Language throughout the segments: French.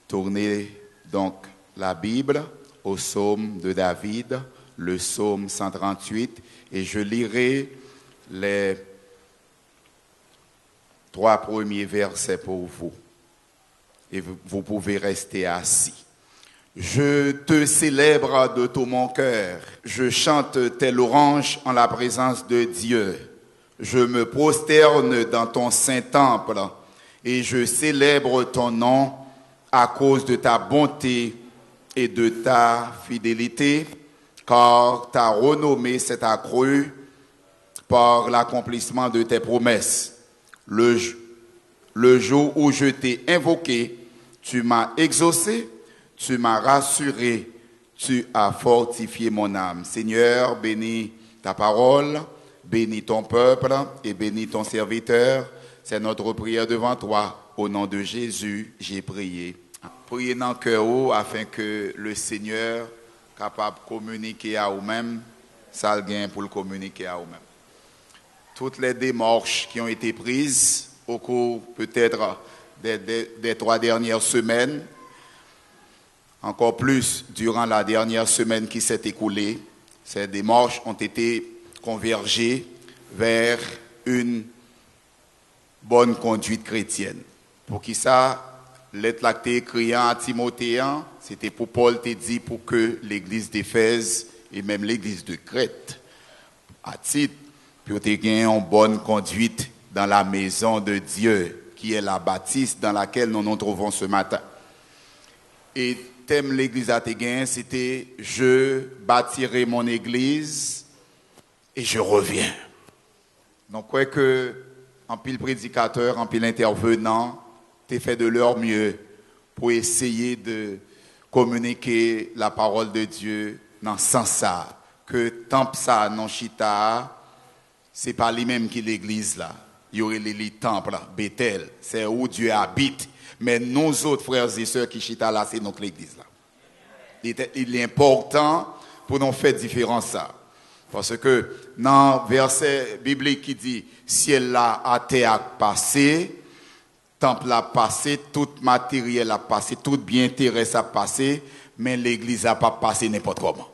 Tournez donc la Bible au psaume de David, le psaume 138, et je lirai les 3 premiers versets pour vous. Et vous pouvez rester assis. Je te célèbre de tout mon cœur. Je chante tes louanges en la présence de Dieu. Je me prosterne dans ton saint temple et je célèbre ton nom à cause de ta bonté et de ta fidélité, car ta renommée s'est accrue par l'accomplissement de tes promesses. Le jour où je t'ai invoqué, tu m'as exaucé, tu m'as rassuré, tu as fortifié mon âme. Seigneur, bénis ta parole, bénis ton peuple et bénis ton serviteur. C'est notre prière devant toi. Au nom de Jésus, j'ai prié. Priez dans le cœur afin que le Seigneur capable de communiquer à vous-même, ça le gain pour le communiquer à vous-même. Toutes les démarches qui ont été prises au cours peut-être des 3 dernières semaines, encore plus durant la dernière semaine qui s'est écoulée, ces démarches ont été convergées vers une bonne conduite chrétienne. Pour qui ça, l'être lacté écrit à Timothée, c'était pour Paul te dit pour que l'église d'Éphèse et même l'église de Crète, à titre, pour te gagner une bonne conduite dans la maison de Dieu, qui est la bâtisse dans laquelle nous nous trouvons ce matin. Et thème l'église à te gagner, c'était « Je bâtirai mon église et je reviens ». Donc, quoi que en pile prédicateur, en pile intervenant, t'es fait de leur mieux pour essayer de communiquer la parole de Dieu dans ce sens-là. Que temple ça, non chita, c'est pas lui-même qui l'église là. Il y aurait les temples, Bethel, c'est où Dieu habite. Mais nous autres frères et sœurs qui chita là, c'est donc l'église là. Il est important pour nous faire différence ça. Parce que dans le verset biblique qui dit ciel là à terre a passé, temple a passé, tout matériel a passé, tout bien terrestre a passé, mais l'église a pas passé n'importe comment.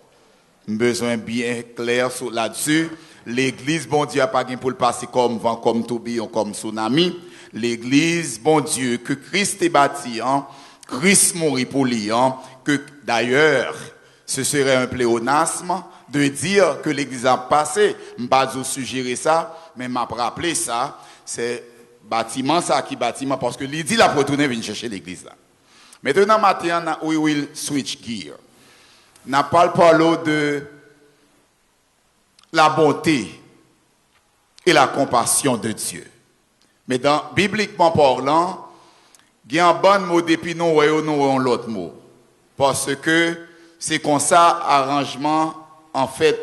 Besoin bien clair là-dessus. L'église, bon Dieu, a pas pour le passer comme vent, comme tourbillon, comme tsunami. L'église, bon Dieu, que Christ est bâti, Christ mourit pour lui, que d'ailleurs, ce serait un pléonasme de dire que l'église a passé. Je ne vais pas vous suggérer ça, mais je m'a rappelé ça. C'est bâtiment, ça qui bâtiment, parce que l'idée la retourner venir chercher l'église là. Maintenant, matin, we will switch gear. N'a pas parlé de la bonté et la compassion de Dieu. Mais bibliquement parlant, il y a un bon mot depuis nous avons l'autre mot. Parce que c'est comme ça, arrangement en fait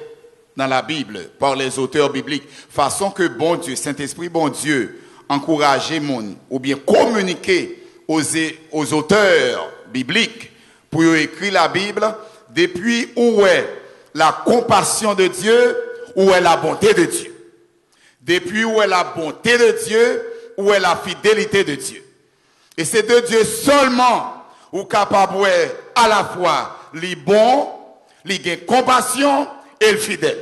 dans la Bible, par les auteurs bibliques. Façon que bon Dieu, Saint-Esprit, bon Dieu, encourager moun ou bien communiquer aux auteurs bibliques pour écrire la Bible depuis où est la compassion de Dieu, où est la bonté de Dieu. Depuis où est la bonté de Dieu, où est la fidélité de Dieu. Et c'est de Dieu seulement ou capable à la fois les bons, les compassion et le fidèle.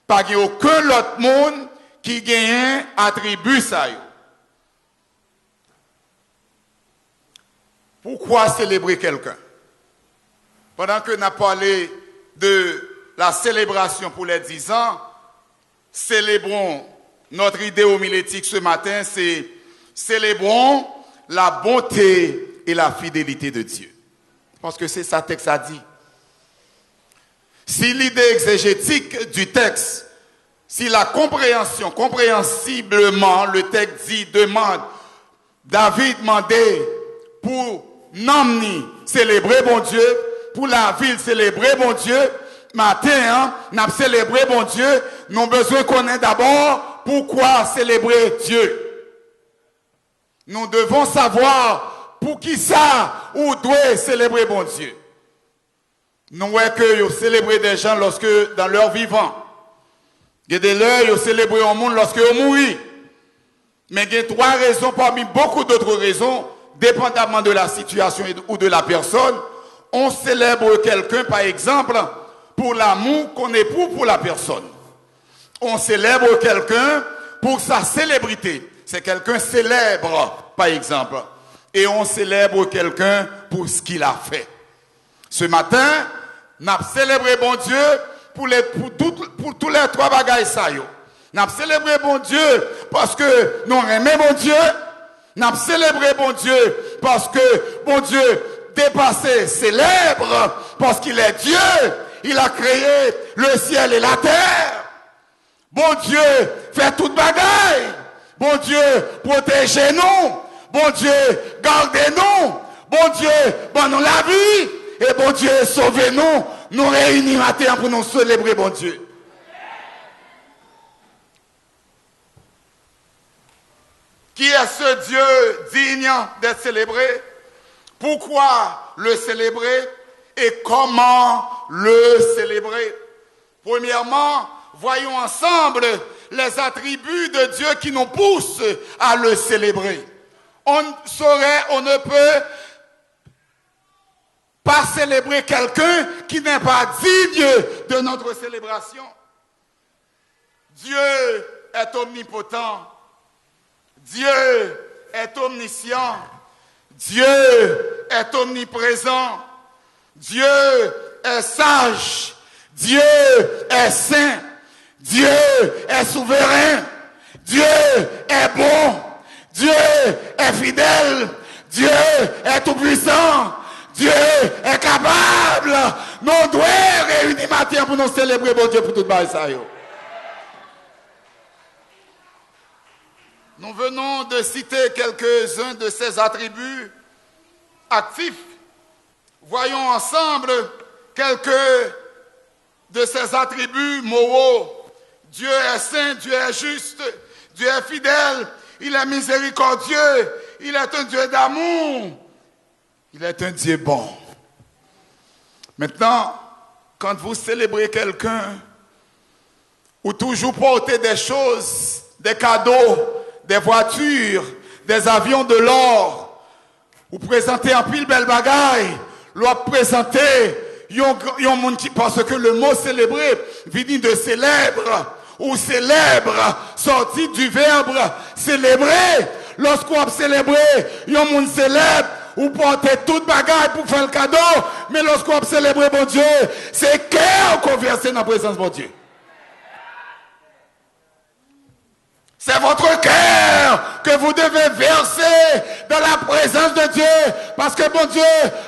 Pas qu'il n'y a aucun autre monde qui gagne un attribut ça. Pourquoi célébrer quelqu'un? Pendant que nous avons parlé de la célébration pour les 10 ans, célébrons notre idée homilétique ce matin, c'est célébrons la bonté et la fidélité de Dieu. Parce que c'est ça que le texte a dit. Si l'idée exégétique du texte, si la compréhension, comprehensiblement, le texte dit, demande, David demandait pour Namni célébrer bon Dieu, pour la ville célébrer bon Dieu, matin, nous avons célébré bon Dieu, nous avons besoin de connaître d'abord pourquoi célébrer Dieu. Nous devons savoir pour qui ça ou doit célébrer bon Dieu. Nous voyons que vous célébrez des gens lorsque dans leur vivant. Il y a des l'heure vous célébrez un monde lorsque vous mourrez. Mais il y a 3 raisons parmi beaucoup d'autres raisons dépendamment de la situation ou de la personne, on célèbre quelqu'un, par exemple, pour l'amour qu'on éprouve pour la personne. On célèbre quelqu'un pour sa célébrité. C'est quelqu'un célèbre, par exemple. Et on célèbre quelqu'un pour ce qu'il a fait. Ce matin, nous avons célébré bon Dieu pour tous les trois bagailles ça yo. Nous avons célébré bon Dieu parce que nous aimons bon Dieu. Nous avons célébré bon Dieu parce que bon Dieu dépassé, célèbre, parce qu'il est Dieu. Il a créé le ciel et la terre. Bon Dieu fait toute bagaille. Bon Dieu protégez-nous. Bon Dieu gardez-nous. Bon Dieu donne-nous la vie. Et bon Dieu sauvez-nous. Nous réunis matin pour nous célébrer bon Dieu. Qui est ce Dieu digne d'être célébré? Pourquoi le célébrer et comment le célébrer? Premièrement, voyons ensemble les attributs de Dieu qui nous poussent à le célébrer. On ne peut pas célébrer quelqu'un qui n'est pas digne de notre célébration. Dieu est omnipotent. Dieu est omniscient. Dieu est omniprésent. Dieu est sage. Dieu est saint. Dieu est souverain. Dieu est bon. Dieu est fidèle. Dieu est tout-puissant. Dieu est capable. Nous devons réunir matin pour nous célébrer bon Dieu pour toute bagaille. Nous venons de citer quelques-uns de ces attributs actifs. Voyons ensemble quelques de ces attributs moraux. Dieu est saint, Dieu est juste, Dieu est fidèle, il est miséricordieux, il est un Dieu d'amour, il est un Dieu bon. Maintenant, quand vous célébrez quelqu'un, ou toujours portez des choses, des cadeaux, des voitures, des avions de l'or, ou présentez en pile belle bagaille, ou présenter yon monde qui parce que le mot célébrer vient de célèbre ou célèbre sorti du verbe célébrer. Lorsqu'on célébrer, yon monde célèbre ou porter toute bagaille pour faire le cadeau, mais lorsqu'on célébrer bon Dieu, c'est cœur qu'on verse dans la présence de bon Dieu. C'est votre cœur que vous devez verser dans la présence de Dieu. Parce que bon Dieu,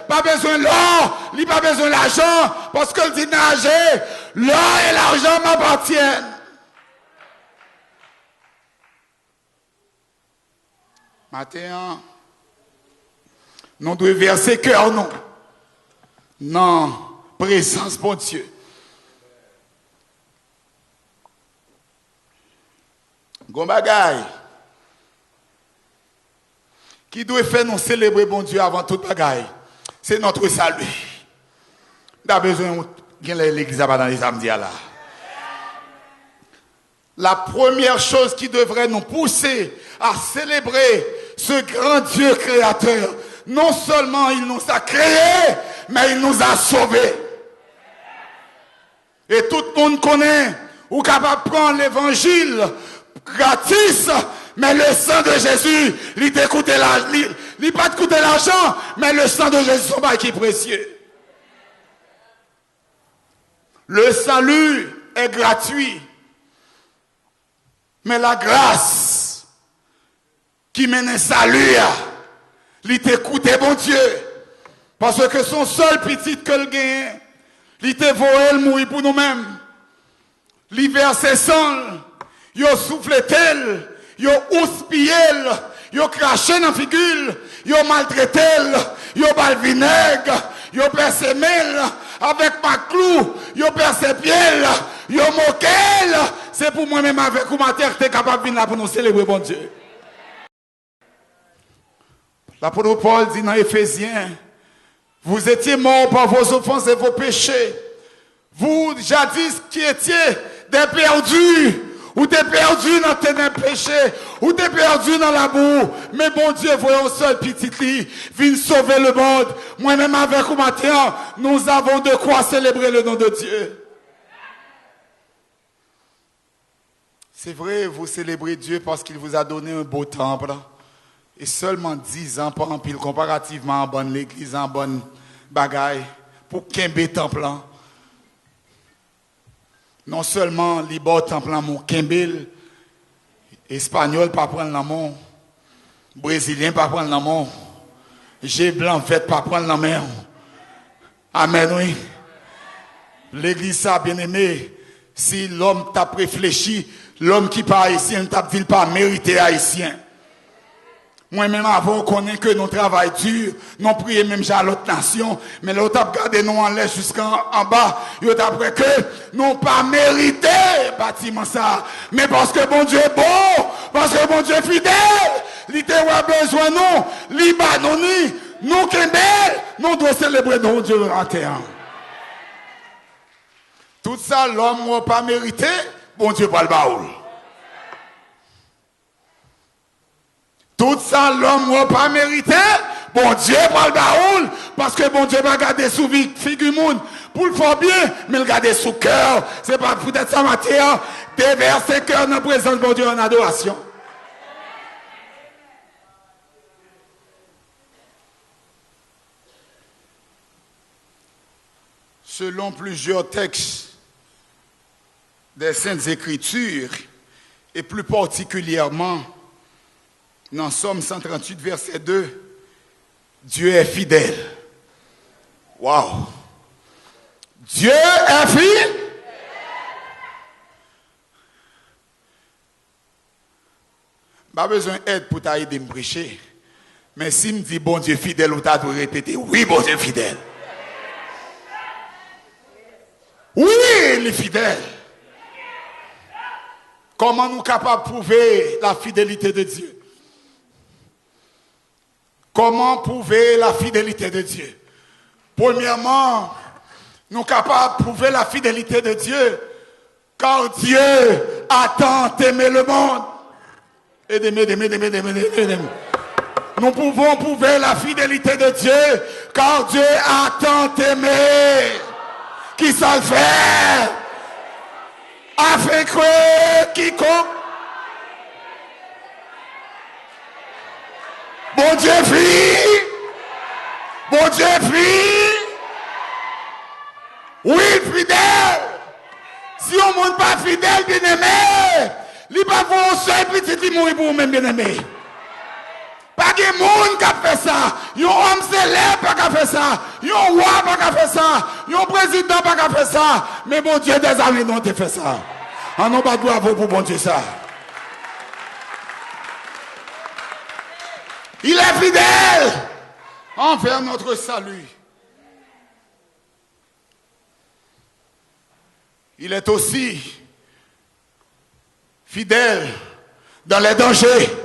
pas besoin de l'or, il n'a pas besoin de l'argent. Parce qu'il dit nager, l'or et l'argent m'appartiennent. Maintenant, nous devons verser cœur, non. Non, présence, bon Dieu. Gombagaï, qui doit faire nous célébrer bon Dieu avant toute bagaille, c'est notre salut. Nous avons besoin de l'église dans les samedis là. La première chose qui devrait nous pousser à célébrer ce grand Dieu créateur, non seulement il nous a créés, mais il nous a sauvés. Et tout le monde connaît, ou capable de prendre l'évangile gratis, mais le sang de Jésus, il pas coûté l'argent, mais le sang de Jésus, son bail qui est précieux. Le salut est gratuit, mais la grâce qui mène un salut, il t'a coûté bon Dieu, parce que son seul petit que le gagne, il t'a volé le mourir pour nous-mêmes. L'hiver c'est sang. Yo soufflé tel, yo houspillé, yo craché dans la figure, yo maltraité, yo bal vinaigre, yo percé mel, avec ma clou, yo percé pied, yo moqué. C'est pour moi-même avec vous, ma terre, t'es capable de venir là pour nous célébrer, bon Dieu. L'apôtre Paul dit dans Éphésiens, vous étiez morts par vos offenses et vos péchés. Vous, jadis, qui étiez des perdus, Ou t'es perdu dans tes péchés, ou t'es perdu dans la boue. Mais bon Dieu, voyons seul petit lit, viens sauver le monde. Moi-même avec vous matin, nous avons de quoi célébrer le nom de Dieu. C'est vrai, vous célébrez Dieu parce qu'il vous a donné un beau temple. Et seulement 10 ans, pas en pile, comparativement en bonne l'église, en bonne bagaille, pour qu'un temple. Non seulement les beaux temples, mon Kimbel, espagnol, pas prendre l'amour, brésilien, pas prendre l'amour, j'ai blanc fait, pas prendre la mer. Amen, oui. L'église, ça, bien aimé, si l'homme t'a réfléchi, l'homme qui pas haïtien, t'a dit pas mérité haïtien. Moi-même, avant qu'on ait que nous travaillons dur, nous prions même à l'autre nation, mais l'autre a gardé nous en l'air jusqu'en bas, il a après que nous pas mérité bâtiment ça. Mais parce que bon Dieu est bon, parce que bon Dieu est fidèle, il a besoin de nous, Libanoni, nous qui sommes belles, nous devons célébrer nos Dieu en terre. Tout ça, l'homme n'a pas mérité, bon Dieu pas le baoul. Tout ça, l'homme n'a pas mérité. Bon Dieu, pas le baoul. Parce que bon Dieu va garder sous figure monde pour le faire bien, mais le garder sous cœur. C'est pas peut-être sa matière. Déverser cœur dans la présence de bon Dieu en adoration. Selon plusieurs textes des Saintes Écritures, et plus particulièrement dans Somme 138, verset 2, Dieu est fidèle. Waouh! Dieu est fidèle. Pas besoin d'aide pour t'aider à me prêcher. Mais si me dit bon Dieu fidèle, ou t'as dû répéter, oui, bon Dieu fidèle. Oui, il est fidèle. Comment nous sommes capables de prouver la fidélité de Dieu? Comment prouver la fidélité de Dieu? Premièrement, nous sommes capables de prouver la fidélité de Dieu, car Dieu a tant aimé le monde. Nous pouvons prouver la fidélité de Dieu, car Dieu a tant aimé. Qui ça le fait? Afin que quiconque. Bon Dieu fille. Bon Dieu fille. Oui, fidèle. Si on ne pas fidèle, bien aimé, il va voir un seul petit qui mourit pour vous-même, bien aimé. Pas de monde qui a fait ça. Un homme célèbre qui a fait ça. Un roi qui a fait ça. Un président qui a fait ça. Mais bon Dieu, des amis n'ont pas fait ça. On n'a pas de bravo pour bon Dieu ça. Il est fidèle envers notre salut. Il est aussi fidèle dans les dangers.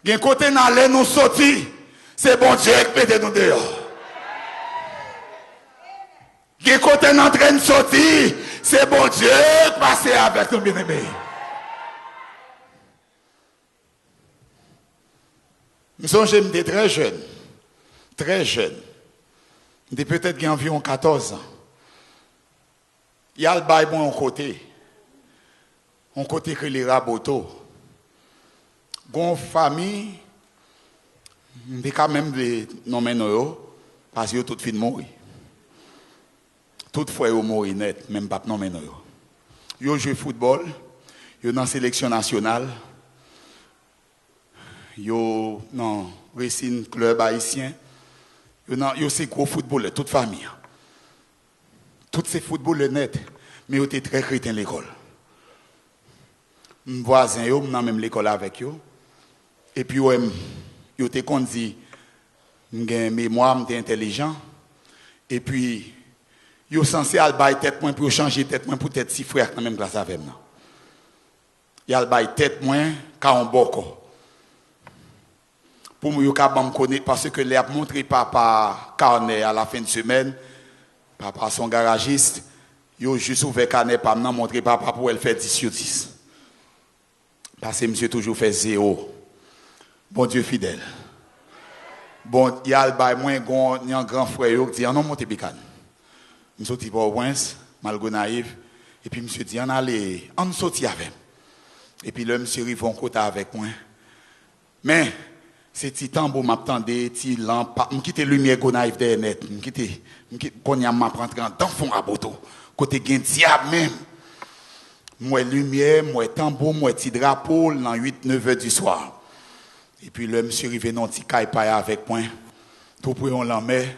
Il y a un côté dans l'air nous sortir, c'est bon Dieu qui met nous dehors. Il y a un côté dans train de sortir, c'est bon Dieu qui passe avec nous bien-aimés. J'étais très jeune. Très jeune. J'étais peut-être environ 14 ans. Il y a le bail bon côté. Un côté que les rabotos. Gon famille, on quand même les nommer nous parce que tout fin mourir. Tout frère mourir net, même pas nommer nous. Yo joue football, yo dans sélection nationale. Yo dans Racing club haïtien. Yo c'est gros footballeur toute famille. Tous ces footballeurs net, mais yo étaient très chrétien l'école. Mon voisin yo dans même l'école avec yo. Et puis, yo te kon dit, j'ai mémoire, m'étais intelligent. Et puis, yo censé al bay tête moins pour changer tête moins pour tête si frère dans même classe avec moi. Y al bay tête moins quand on boko. Pour moi yo capable me connaître parce que les a montré papa carnet à la fin de semaine, papa son garagiste, yo juste ouvert carnet pour me montrer papa pour elle faire 10 sur 10. Parce que monsieur toujours fait zéro. Bon Dieu fidèle. Bon, il y a le bail moins grand, il y a un grand frère qui dit non monte pican. Je sorti pour Prince, malgré naïf et puis monsieur dit on sorti avec. Et puis là monsieur arrive en côté avec moi. Mais c'est petit tambour m'attendait, petit lampe, me quitter lumière go naïf derrière net, me quitter qu'on y a m'apprendre dans fond raboto. Côté gen diable même. Moi lumière, moi tambour, moi petit drapeau dans 8-9 heures du soir. Et puis le monsieur arrivé dans petit caille avec moi. Tout pour on l'emmène,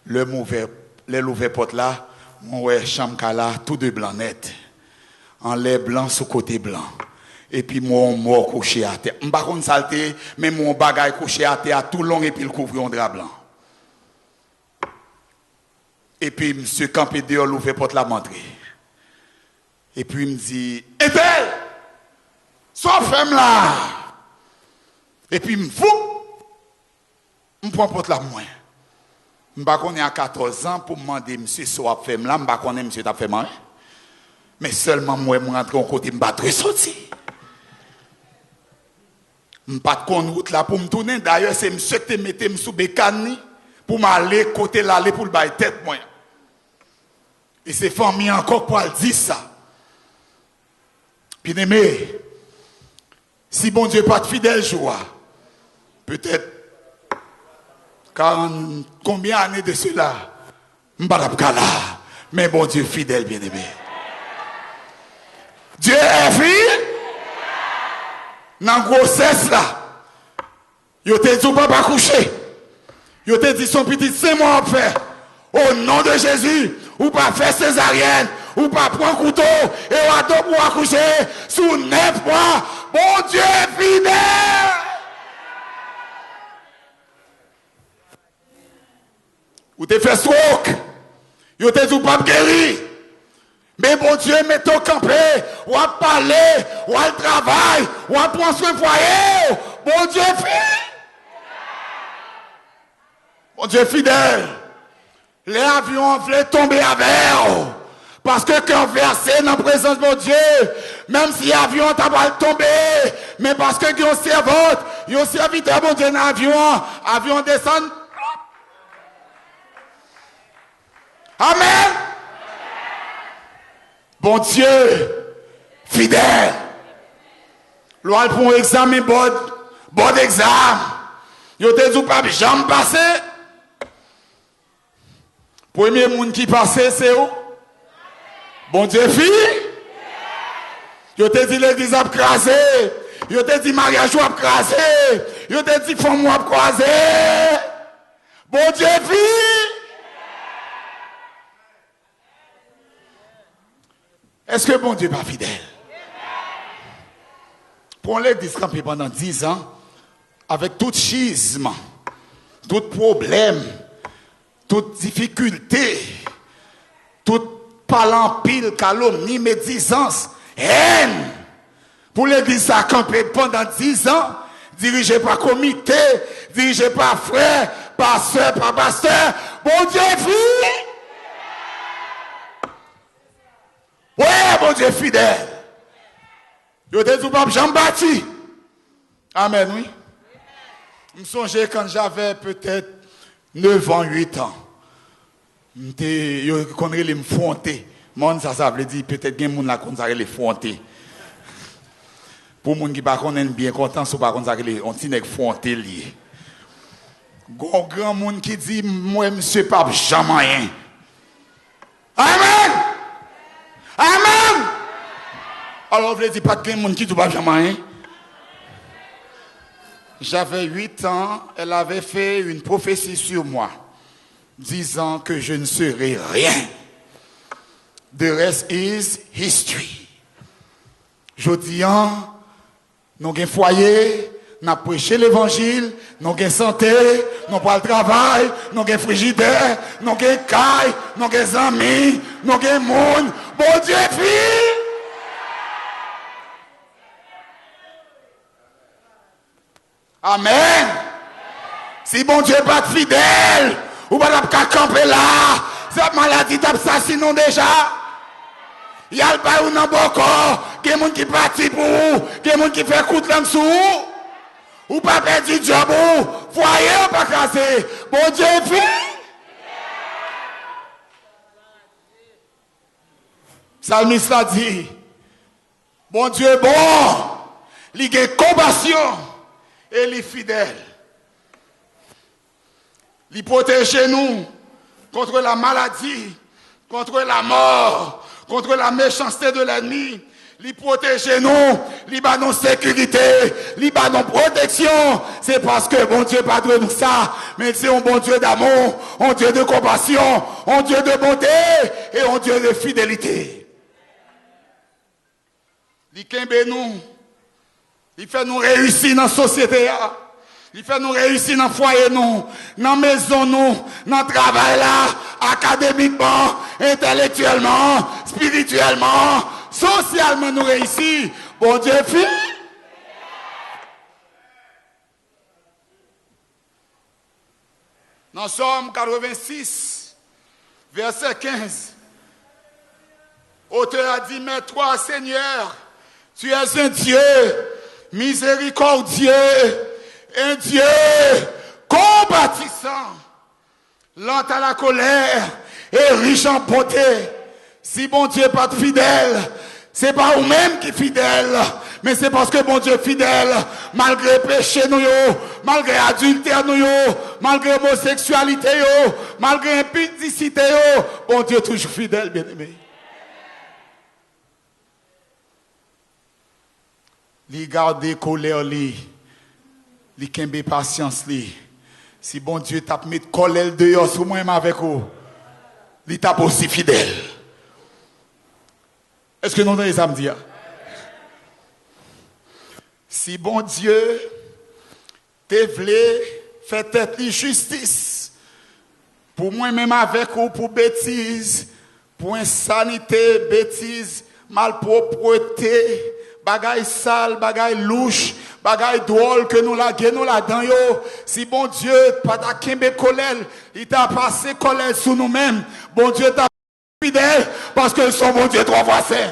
le mauvais l'ouvert porte là, mon ouais chambre là, tout de blanc net. En lait blanc sous côté blanc. Et puis mon mort couché à terre. M'pa konn saleté, mais mon bagage couché à terre tout long et puis le couvrir en drap blanc. Et puis monsieur campé dehors l'ouvert porte la montré. Et puis il me dit Ethel, sois femme là. Et puis me prend porte la moins. M'pa konn à 14 ans pour me demander monsieur soit femme là, m'pa konn monsieur t'a fait mal. Mais seulement moi me rentrer en côté m'pa très sorti. M'pas de kon route là pour me tourner. D'ailleurs c'est monsieur qui te mettait sous bécane pour m'aller côté l'aller pour le bail tête moi. Et c'est famille encore pour dire ça. Bien aimé, si bon Dieu pas de fidèle joie, peut-être 40 combien d'années de cela, m'pas pas là, mais bon Dieu fidèle bien aimé. Dieu est fidèle. Dans la grossesse là, yo te dit pas coucher. Yo te dit son petit 5 mois à faire. Au nom de Jésus, ou pas faire césarienne, ou pas prendre couteau, et ou à deux pour accoucher sous 9 mois. Bon Dieu est fidèle. Ou te fait stroke. Yo te dit pas guéri. Mais bon Dieu, mettons campé, ou à parler, ou à travail, ou à prendre soin foyer. Bon Dieu fidèle. Bon Dieu fidèle. Les avions voulaient tomber à verre. Parce que quand versé dans la présence de mon Dieu, même si l'avion t'a pas tombé, mais parce que ils ont serviteur, bon Dieu, dans l'avion descend. Amen. Bon Dieu, fidèle. L'on pour un examen, bon examen. Yo te dit pas jamais passé. Premier monde qui passé, c'est où? Bon Dieu, fille. Yo te dit l'église a crasé. Yo te dit mariage a crasé. Yo te dit femme a crasé. Bon Dieu, fille. Est-ce que bon Dieu n'est pas fidèle? Pour l'église campée pendant 10 ans, avec tout schisme, tout problème, toute difficulté, toute pile, calomnie, médisance, haine. Pour l'église a campé pendant 10 ans, dirigé par comité, dirigé par frère, par soeur, par pasteur. Bon Dieu, fille. Ouais, bon Dieu fidèle. Yo te dit pas Jean-Baptiste. Amen, oui. Je me songeais quand j'avais peut-être 9 ans, 8 ans. Je connais les fonter. Mon ça veut dire peut-être bien moun la connaît les fonter. Pour moun qui pas connaît bien content so pas connaît les on tinek fonter lié. Grand moun qui dit moi monsieur pas jamais rien. Amen. Amen. Alors, vous ne dites pas que quelqu'un qui ne va jamais. J'avais 8 ans, elle avait fait une prophétie sur moi, disant que je ne serai rien. The rest is history. Je dis, nous avons un foyer, nous avons prêché l'évangile, nous avons santé, nous avons le travail, nous avons frigidaire, nous avons caille, nous avons amis, nous avons monde. Bon Dieu, fille. Amen. Si bon Dieu n'est pas fidèle, ou pas camper là, cette maladie t'assassine déjà. Il y a le bail dans boko, il y a des gens qui partent pour vous, il y a des gens qui font coup de langue sur vous. Ou pas perdu du job, voyez ou pas casser. Bon Dieu est fait. Psalmiste l'a dit, bon Dieu est bon, il a compassion et il est fidèle. Il protège nous contre la maladie, contre la mort, contre la méchanceté de l'ennemi. Il protège nous, il bat nos sécurité, il bat nos protection. C'est parce que bon Dieu pas de nous ça, mais c'est un bon Dieu d'amour, un Dieu de compassion, un Dieu de bonté et un Dieu de fidélité. Il kembe nous, il fait nous réussir dans la société. Il fait nous réussir dans le foyer, nous, dans la maison, nous, dans le travail, là, académiquement, intellectuellement, spirituellement, socialement, nous réussir. Bon Dieu, fille. Dans Somme 86, verset 15, l'auteur a dit, mais toi, Seigneur, tu es un Dieu miséricordieux, un Dieu compatissant, lent à la colère et riche en bonté. Si bon Dieu n'est pas fidèle, c'est pas vous-même qui est fidèle, mais c'est parce que bon Dieu est fidèle, malgré péché nous, malgré adultère nous, malgré homosexualité, malgré impudicité, bon Dieu est toujours fidèle, bien-aimé. Li garde colère li kembe patience li. Si bon Dieu t'a mis colère dehors sous moi avec vous, li t'a aussi fidèle. Est-ce que nous avons des âmes dire? Si bon Dieu te voulait faire tête justice pour moi-même avec vous, pour bêtise, pour insanité, bêtise, malpropreté, bagay sale, bagay louche, bagay drôle que nous la dedans yo. Si bon Dieu pas ta kembe colère, il t'a passé colère sur nous-mêmes. Bon Dieu t'a fidèle parce que son bon Dieu trois fois saint.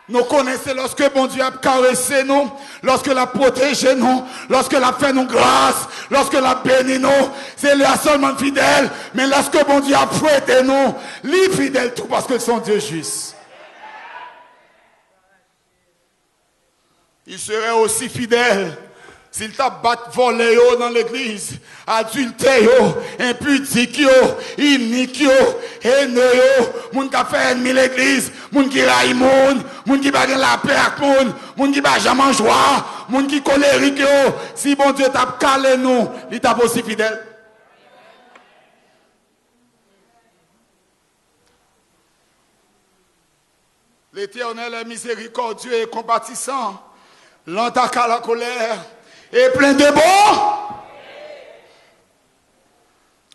Nous connaissons lorsque bon Dieu a caressé nous, lorsque l'a protégé nous, lorsque l'a fait nous grâce, lorsque l'a béni nous, c'est lui seulement fidèle, mais lorsque bon Dieu a prêté nous, lui fidèle tout parce que son Dieu juste. Il serait aussi fidèle s'il t'a battu volé dans l'église, adultère, impudique, inique, haineux, moun qui a fait ennemi l'église, moun qui raille moun qui va la paix avec moun qui va jamais en joie, moun qui colérique. Si bon Dieu t'a calé nous, il t'a aussi fidèle. L'Éternel est miséricordieux et compatissant, lent à la colère et plein de bon.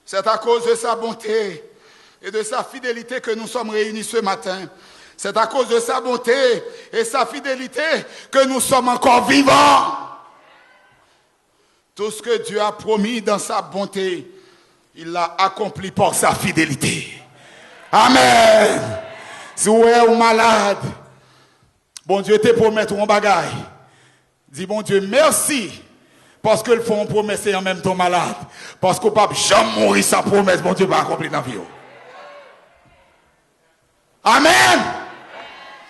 C'est à cause de sa bonté et de sa fidélité que nous sommes réunis ce matin. C'est à cause de sa bonté et sa fidélité que nous sommes encore vivants. Tout ce que Dieu a promis dans sa bonté, il l'a accompli par sa fidélité. Amen. Si vous êtes malade, bon Dieu te promet un bagage. Dis bon Dieu merci parce que le font promesse et en même temps malade. Parce qu'on ne peut jamais mourir sans promesse, bon Dieu va accomplir dans la vie. Amen.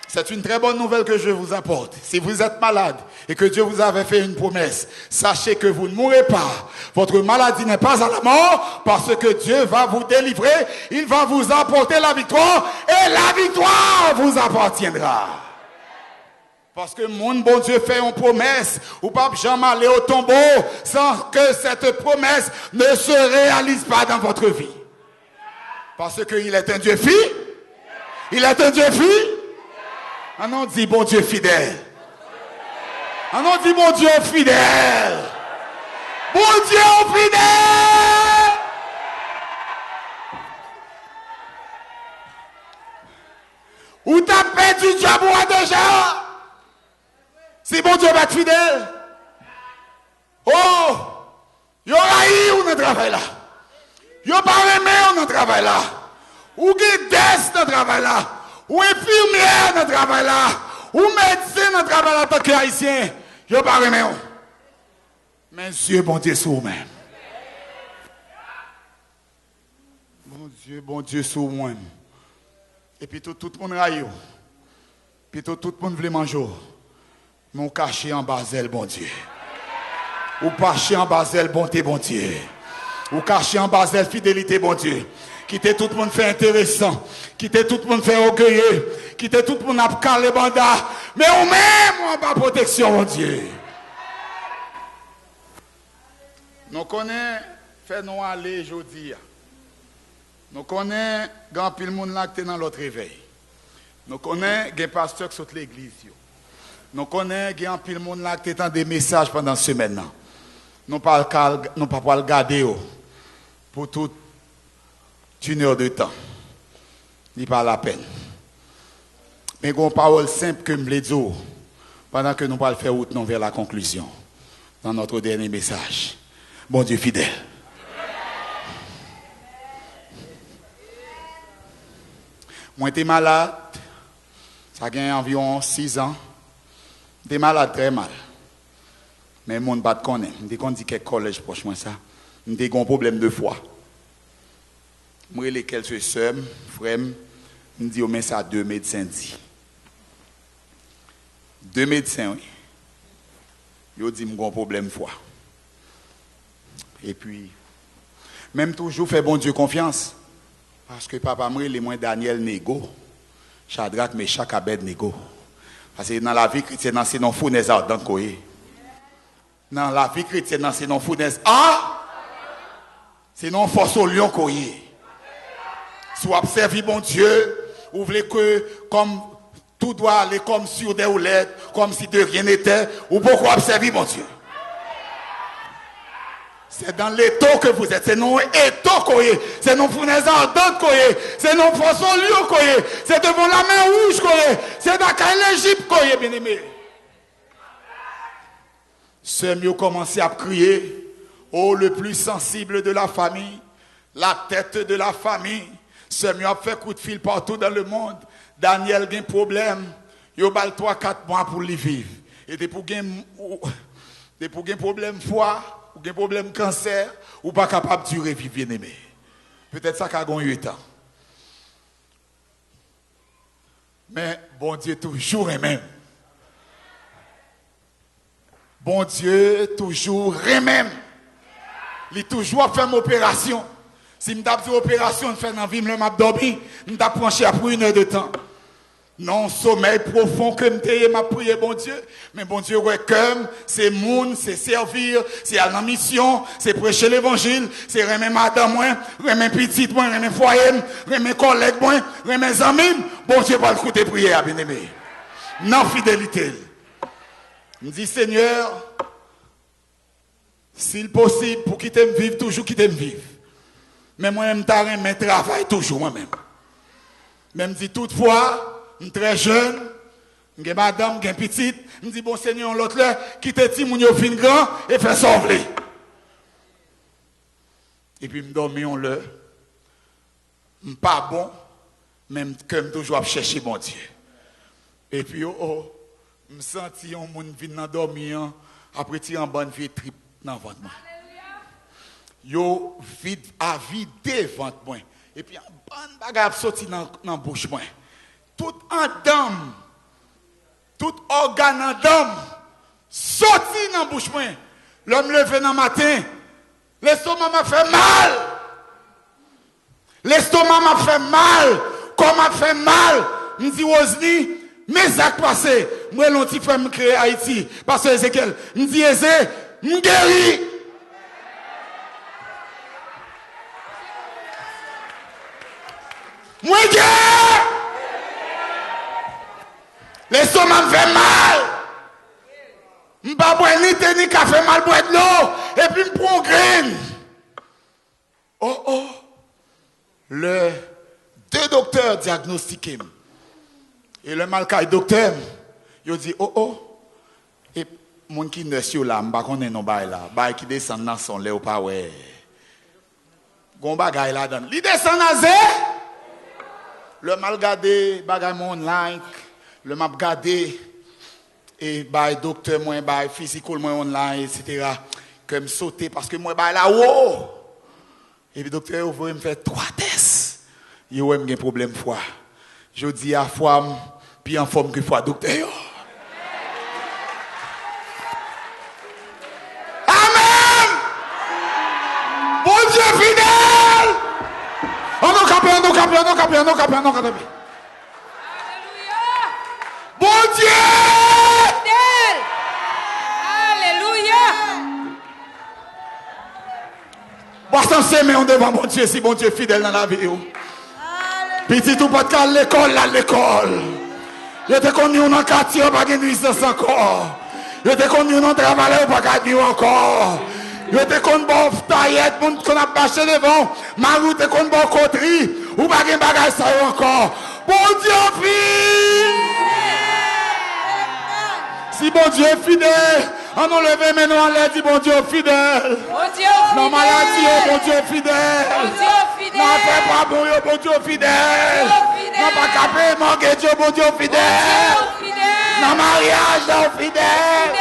C'est une très bonne nouvelle que je vous apporte. Si vous êtes malade et que Dieu vous avait fait une promesse, sachez que vous ne mourrez pas. Votre maladie n'est pas à la mort parce que Dieu va vous délivrer. Il va vous apporter la victoire et la victoire vous appartiendra. Parce que mon bon Dieu fait une promesse, ou pas jamais aller au tombeau sans que cette promesse ne se réalise pas dans votre vie. Parce qu'il est un Dieu fille. Il est un Dieu fille. On en dit bon Dieu fidèle. On en dit bon Dieu fidèle. Bon Dieu fidèle. Ou t'as perdu du diable déjà? Si bon Dieu va être fidèle, oh, il y aura eu un travail là. Il n'y a pas aimé un travail là. Ou qui est dans le travail là. ou infirmière dans le travail là, ou médecin dans le travail là, en tant qu'haïtien, je ne pas remettre. Mais Dieu, bon Dieu, sur vous-même. Bon Dieu, sur moi. Et puis tout le monde raille. Puis tout le monde veut manger. Mais on cache en basel, bon Dieu. Ou caché en basel, bonté, bon Dieu. Ou caché en basel, fidélité, bon Dieu. Quittez tout le monde fait intéressant. Quittez tout le monde fait orgueilleux. Quittez tout le monde a calé banda. Mais on même, on pas protection, mon Dieu. Nous connaissons, fait nous aller aujourd'hui. Nous connaissons, grand pile monde là qui est dans l'autre réveil. Nous connaissons, des pasteurs qui sont de l'église. Nous connaissons, grand pile monde là qui est dans des messages pendant cette semaine. Nous ne pouvons pas le garder pour toute une heure de temps. Il n'est pas la peine. Mais il y a une parole simple que je voulais dire pendant que nous allons faire route vers la conclusion dans notre dernier message. Bon Dieu fidèle. Moi, j'étais malade. Ça a environ 6 ans. J'étais malade très mal. Mais le monde ne connaît pas. Je dis que collège proche moi ça. J'ai un problème de foi. Moi, les quelques soeurs, frères, je dis mais ça 2 médecins dit. 2 médecins, oui. Ils disent que j'ai un problème de foi. Et puis, même toujours faire bon Dieu confiance. Parce que papa moi, les moins Daniel Nego, Shadrach, Meshach, Abednego. Parce que dans la vie chrétienne, c'est non fournaise ardente koye. Dans la vie chrétienne, c'est non fournaise c'est non force au lion koye. Si vous observez bon Dieu, vous voulez que comme tout doit aller comme sur des roulettes, comme si de rien n'était, ou pourquoi observer mon Dieu? C'est dans l'étau que vous êtes. C'est non étau koye. C'est non fournaise ardente koye. C'est non force au lion koye. C'est devant la main rouge koye. C'est dans l'Égypte koye, bien aimé. C'est mieux commencer à crier. Oh, le plus sensible de la famille, la tête de la famille. C'est mieux à faire coup de fil partout dans le monde. Daniel a un problème. Il a 3-4 mois pour lui vivre. Et pour un problème foi, ou un problème cancer, ou pas capable de durer vivre bien aimé. Peut-être ça qu'a eu temps. Mais bon Dieu toujours est même. Bon Dieu toujours est même. Il toujours fait une opération. Si je fais une opération, je fais une vie, je m'a dormi, je m'a penché après 1 heure de temps. Non, sommeil profond que je m'a prié, bon Dieu. Mais bon Dieu, ouais, comme c'est monde, c'est servir, c'est aller en mission, c'est prêcher l'évangile, c'est remettre madame, remettre petite, remettre foyer, remettre collègue, remettre amis. Bon Dieu, va le côté prière, bien aimé. Non, fidélité. Je dis, Seigneur, s'il possible, pour quitter me vivre, toujours quitter me vivre. Mais moi-même, je travaille toujours moi-même. Même si toutefois, je suis très jeune, je suis madame, je suis petite, je dis, bon Seigneur, l'autre là, quitte ti moun yo fin grand et fait sauver. Et puis, je dormi on le. Je pas bon, même que je toujours chercher mon Dieu. Et puis, je sens que mon moun vient dormir, après tirer en bonne vie trip dans le ventre. Yo vide à vider ventre moi. Et puis, en bonne bagarre sorti dans la bouche moi. Tout en dame, tout organe en dame, sorti dans la bouche moi. L'homme levé dans le matin, l'estomac m'a fait mal. L'estomac m'a fait mal. Comme m'a fait mal. Je dis, Osni, mais ça passé. Moi, l'on t'y fait me créer Haïti. Parce que Ezekiel, je dis, Ezekiel, je guéris. Moi, l'estomac me fait mal. Je ne peux pas boire ni thé ni café, mal boire de l'eau. Et puis, je prends graine. Le 2 docteurs diagnostiqués. Et le malcaille docteur, il dit, et mon qui ne suis là, je ne sais pas non là, bah qui descend dans son lait ou pas, ouais. Gon bagay là dedans. Il descend dans zé. le mal gardé, bagay mon online, le m'a gardé, et bah, docteur, moi, bah, physical, moi, online, etc. Que me sauter parce que moi, bah, là-haut. Et puis, docteur, vous me faire 3 tests. Il y a un problème foi. Je dis à foi, puis en forme que foi, docteur. Amen! Bon Dieu fidèle! On nous capé. Bon Dieu! Fidèle! Alléluia! Boston c'est mais on devant bon Dieu si bon Dieu fidèle dans la vie. Petit tout pas de l'école là l'école. Je te connu dans quartier pas de nuisance encore. Je te connu dans travail pas de nuit encore. Je te connu bon taillette monde qu'on a bâché devant. Marou te connu bon coterie ou pas de bagage ça encore. Bon Dieu fidèle. Si bon Dieu est fidèle, on nous lève maintenant, on l'a dit bon Dieu est fidèle. Bon Dieu Non, fidèle! maladie, bon Dieu est fidèle. Bon Dieu fidèle! Non, fais pas bon, bon Dieu est fidèle. Non, pas capé, manquer Dieu, bon Dieu est fidèle. Fidèle! Non, mariage, non, fidèle.